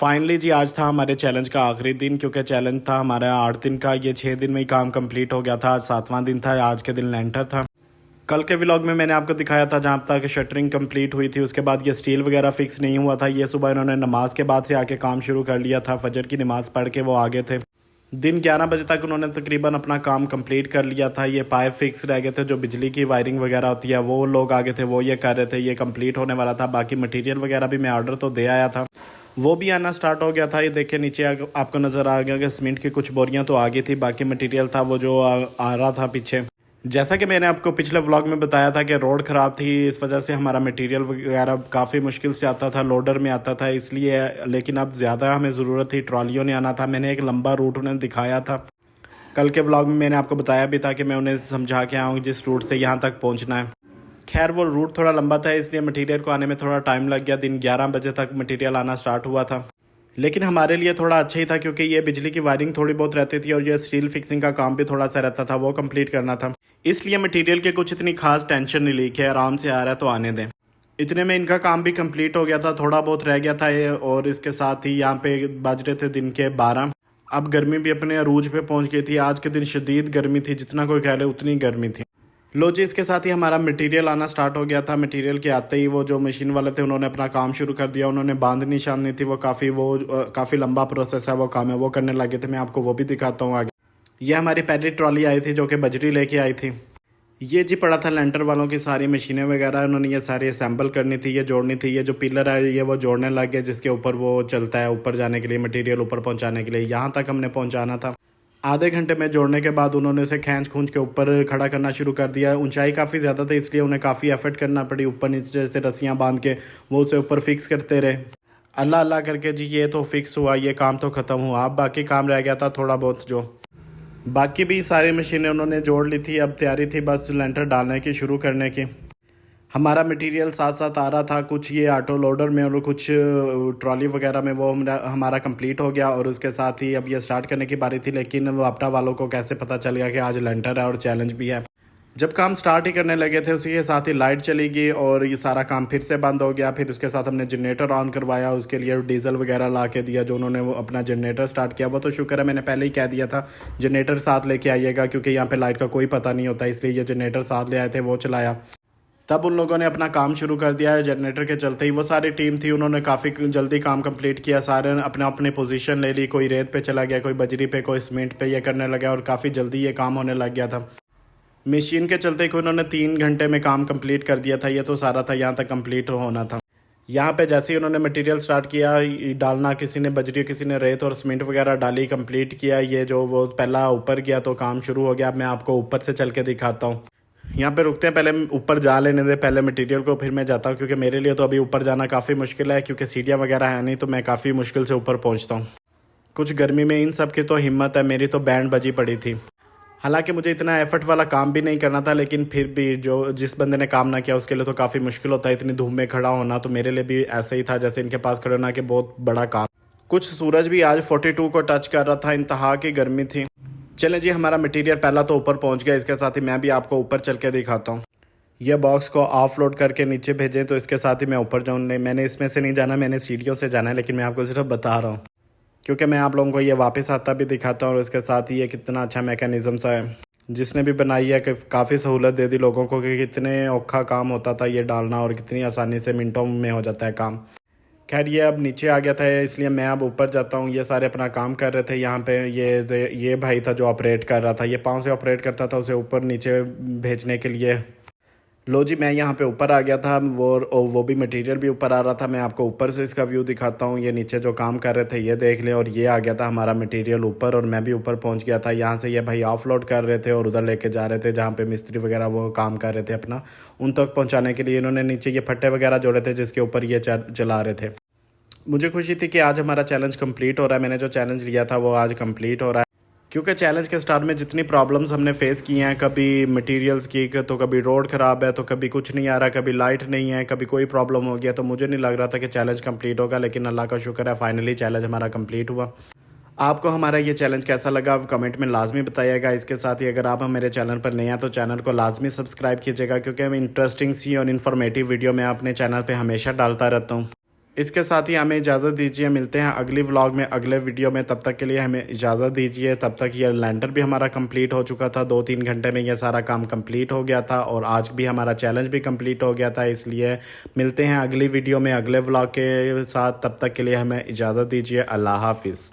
Finally जी आज था हमारे चैलेंज का आखिरी दिन, क्योंकि चैलेंज था हमारा 8 दिन का। ये 6 दिन में ही काम कंप्लीट हो गया था। आज 7वां दिन था। आज के दिन लेंटर था। कल के व्लॉग में मैंने आपको दिखाया था जहाँ तक शटरिंग कंप्लीट हुई थी। उसके बाद ये स्टील वगैरह फिक्स नहीं हुआ था। ये सुबह इन्होंने नमाज के बाद से आके काम शुरू कर लिया था। फजर की नमाज़ पढ़ के वो आगे थे। दिन 11 बजे तक उन्होंने तकरीबन अपना काम कंप्लीट कर लिया था। ये पाइप फिक्स रह गए थे, जो बिजली की वायरिंग वगैरह होती है वो लोग आगे थे, वो ये कर रहे थे। ये कंप्लीट होने वाला था। बाकी मटेरियल वगैरह भी मैं ऑर्डर तो दे आया था, वो भी आना स्टार्ट हो गया था। ये देखिए नीचे आपको नज़र आ गया कि सीमेंट की कुछ बोरियां तो आ गई थी। बाकी मटेरियल था वो जो आ रहा था पीछे। जैसा कि मैंने आपको पिछले व्लॉग में बताया था कि रोड ख़राब थी, इस वजह से हमारा मटेरियल वगैरह काफ़ी मुश्किल से आता था, लोडर में आता था इसलिए। लेकिन अब ज़्यादा हमें ज़रूरत थी, ट्रॉलियों ने आना था। मैंने एक लंबा रूट उन्हें दिखाया था। कल के व्लॉग में मैंने आपको बताया भी था कि मैं उन्हें समझा के आऊँ जिस रूट से यहाँ तक पहुँचना है। खैर वो रूट थोड़ा लंबा था, इसलिए मटेरियल को आने में थोड़ा टाइम लग गया। दिन 11 बजे तक मटेरियल आना स्टार्ट हुआ था। लेकिन हमारे लिए थोड़ा अच्छा ही था, क्योंकि ये बिजली की वायरिंग थोड़ी बहुत रहती थी और ये स्टील फिक्सिंग का काम भी थोड़ा सा रहता था, वो कंप्लीट करना था। इसलिए मटेरियल के कुछ इतनी खास टेंशन नहीं ली कि आराम से आ रहा है तो आने दें। इतने में इनका काम भी कंप्लीट हो गया था। थोड़ा बहुत रह गया था ये, और इसके साथ ही यहाँ पे बज रहे थे दिन के 12। अब गर्मी भी अपने अरूज पे पहुंच गई थी। आज के दिन शदीद गर्मी थी, जितना कोई कह ले उतनी गर्मी थी। लो जी, इसके साथ ही हमारा मटेरियल आना स्टार्ट हो गया था। मटेरियल के आते ही वो जो मशीन वाले थे उन्होंने अपना काम शुरू कर दिया। उन्होंने बांधनी छाननी थी, वो काफ़ी लंबा प्रोसेस है, वो काम है, वो करने लगे थे। मैं आपको वो भी दिखाता हूँ आगे। ये हमारी पहली ट्रॉली आई थी जो कि बजरी लेके आई थी। ये जी पड़ा था लेंटर वालों की सारी मशीनें वगैरह, उन्होंने ये सारी असेंबल करनी थी, ये जोड़नी थी। ये जो पिलर है ये वो जोड़ने लग गए, जिसके ऊपर वो चलता है ऊपर जाने के लिए, मटेरियल ऊपर पहुंचाने के लिए। यहाँ तक हमने पहुंचाना था। आधे घंटे में जोड़ने के बाद उन्होंने उसे खींच खूंच के ऊपर खड़ा करना शुरू कर दिया। ऊंचाई काफ़ी ज़्यादा थी, इसलिए उन्हें काफ़ी एफर्ट करना पड़ी। ऊपर नीचे जैसे रस्सियाँ बांध के वो उसे ऊपर फिक्स करते रहे। अल्लाह अल्लाह करके जी ये तो फिक्स हुआ, ये काम तो ख़त्म हुआ। अब बाकी काम रह गया था थोड़ा बहुत, जो बाकी भी सारी मशीनें उन्होंने जोड़ ली थी। अब तैयारी थी बस लेंटर डालने की, शुरू करने की। हमारा मटेरियल साथ साथ आ रहा था, कुछ ये ऑटो लोडर में और कुछ ट्रॉली वगैरह में। वो हमारा कंप्लीट हो गया और उसके साथ ही अब ये स्टार्ट करने की बारी थी। लेकिन वापटा वालों को कैसे पता चल गया कि आज लेंटर है और चैलेंज भी है। जब काम स्टार्ट ही करने लगे थे उसी के साथ ही लाइट चली गई और ये सारा काम फिर से बंद हो गया। फिर उसके साथ हमने जनरेटर ऑन करवाया, उसके लिए डीजल वगैरह ला के दिया। जो उन्होंने वो अपना जनरेटर स्टार्ट किया, वो तो शुक्र है मैंने पहले ही कह दिया था जनरेटर साथ लेके आइएगा, क्योंकि यहाँ पे लाइट का कोई पता नहीं होता, इसलिए ये जनरेटर साथ ले आए थे, वो चलाया। तब उन लोगों ने अपना काम शुरू कर दिया है। जनरेटर के चलते ही वो सारी टीम थी, उन्होंने काफ़ी जल्दी काम कंप्लीट किया। सारे ने अपने अपने पोजीशन ले ली, कोई रेत पे चला गया, कोई बजरी पे, कोई सीमेंट पे, ये करने लगा और काफ़ी जल्दी ये काम होने लग गया था। मशीन के चलते ही उन्होंने 3 घंटे में काम कंप्लीट कर दिया था। ये तो सारा था, यहाँ तक कंप्लीट होना था। यहाँ पे जैसे ही उन्होंने मटेरियल स्टार्ट किया डालना, किसी ने बजरी, किसी ने रेत और सीमेंट वगैरह डाली, कंप्लीट किया। ये जो वो पहला ऊपर गया तो काम शुरू हो गया। अब मैं आपको ऊपर से चल के दिखाता हूँ। यहाँ पे रुकते हैं, पहले ऊपर जा लेने दे पहले मटेरियल को, फिर मैं जाता हूँ, क्योंकि मेरे लिए तो अभी ऊपर जाना काफ़ी मुश्किल है, क्योंकि सीढ़ियाँ वगैरह है नहीं, तो मैं काफ़ी मुश्किल से ऊपर पहुँचता हूँ। कुछ गर्मी में इन सब की तो हिम्मत है, मेरी तो बैंड बजी पड़ी थी। हालांकि मुझे इतना एफर्ट वाला काम भी नहीं करना था, लेकिन फिर भी जिस बंदे ने काम ना किया उसके लिए तो काफ़ी मुश्किल होता है। इतनी धूप में खड़ा होना तो मेरे लिए भी ऐसे ही था जैसे इनके पास खड़े होना कि बहुत बड़ा काम। कुछ सूरज भी आज 42 को टच कर रहा था, इंतहा की गर्मी थी। चलें जी, हमारा मटेरियल पहला तो ऊपर पहुंच गया। इसके साथ ही मैं भी आपको ऊपर चल के दिखाता हूँ। यह बॉक्स को ऑफ लोड करके नीचे भेजें तो इसके साथ ही मैं ऊपर जाऊँ। नहीं, मैंने इसमें से नहीं जाना, मैंने सीढ़ियों से जाना है, लेकिन मैं आपको सिर्फ बता रहा हूँ क्योंकि मैं आप लोगों को ये वापस आता भी दिखाता हूँ। और इसके साथ ही ये कितना अच्छा मैकेनिज़्म सा है, जिसने भी बनाई है कि काफ़ी सहूलत दे दी लोगों को कि कितने औखा काम होता था ये डालना और कितनी आसानी से मिनटों में हो जाता है काम। खैर ये अब नीचे आ गया था, इसलिए मैं अब ऊपर जाता हूँ। ये सारे अपना काम कर रहे थे यहाँ पे। ये भाई था जो ऑपरेट कर रहा था, ये पाँव से ऑपरेट करता था उसे ऊपर नीचे भेजने के लिए। लो जी, मैं यहाँ पे ऊपर आ गया था। वो भी मटेरियल भी ऊपर आ रहा था। मैं आपको ऊपर से इसका व्यू दिखाता हूँ। ये नीचे जो काम कर रहे थे ये देख लें। और ये आ गया था हमारा मटेरियल ऊपर और मैं भी ऊपर पहुँच गया था। यहाँ से ये भाई ऑफलोड कर रहे थे और उधर लेके जा रहे थे जहाँ पे मिस्त्री वगैरह वो काम कर रहे थे अपना, उन तक पहुँचाने के लिए इन्होंने नीचे ये फट्टे वगैरह जोड़े थे जिसके ऊपर ये चला रहे थे। मुझे खुशी थी कि आज हमारा चैलेंज कंप्लीट हो रहा है। मैंने जो चैलेंज लिया था वो आज कंप्लीट हो रहा है, क्योंकि चैलेंज के स्टार्ट में जितनी प्रॉब्लम्स हमने फेस की हैं, कभी मटेरियल्स की, तो कभी रोड ख़राब है, तो कभी कुछ नहीं आ रहा, कभी लाइट नहीं है, कभी कोई प्रॉब्लम हो गया, तो मुझे नहीं लग रहा था कि चैलेंज कंप्लीट होगा। लेकिन अल्लाह का शुक्र है फाइनली चैलेंज हमारा कंप्लीट हुआ। आपको हमारा ये चैलेंज कैसा लगा आप कमेंट में लाजमी बताइएगा। इसके साथ ही अगर आप मेरे चैनल पर नए हैं तो चैनल को लाजमी सब्सक्राइब कीजिएगा, क्योंकि मैं इंटरेस्टिंग सी और इन्फॉर्मेटिव वीडियो मैं अपने चैनल पर हमेशा डालता रहता हूँ। इसके साथ ही हमें इजाज़त दीजिए, मिलते हैं अगली व्लॉग में अगले वीडियो में। तब तक के लिए हमें इजाज़त दीजिए। तब तक ये लेंटर भी हमारा कंप्लीट हो चुका था, 2-3 घंटे में ये सारा काम कंप्लीट हो गया था और आज भी हमारा चैलेंज भी कंप्लीट हो गया था। इसलिए मिलते हैं अगली वीडियो में अगले व्लॉग के साथ। तब तक के लिए हमें इजाज़त दीजिए। अल्लाह हाफिज़।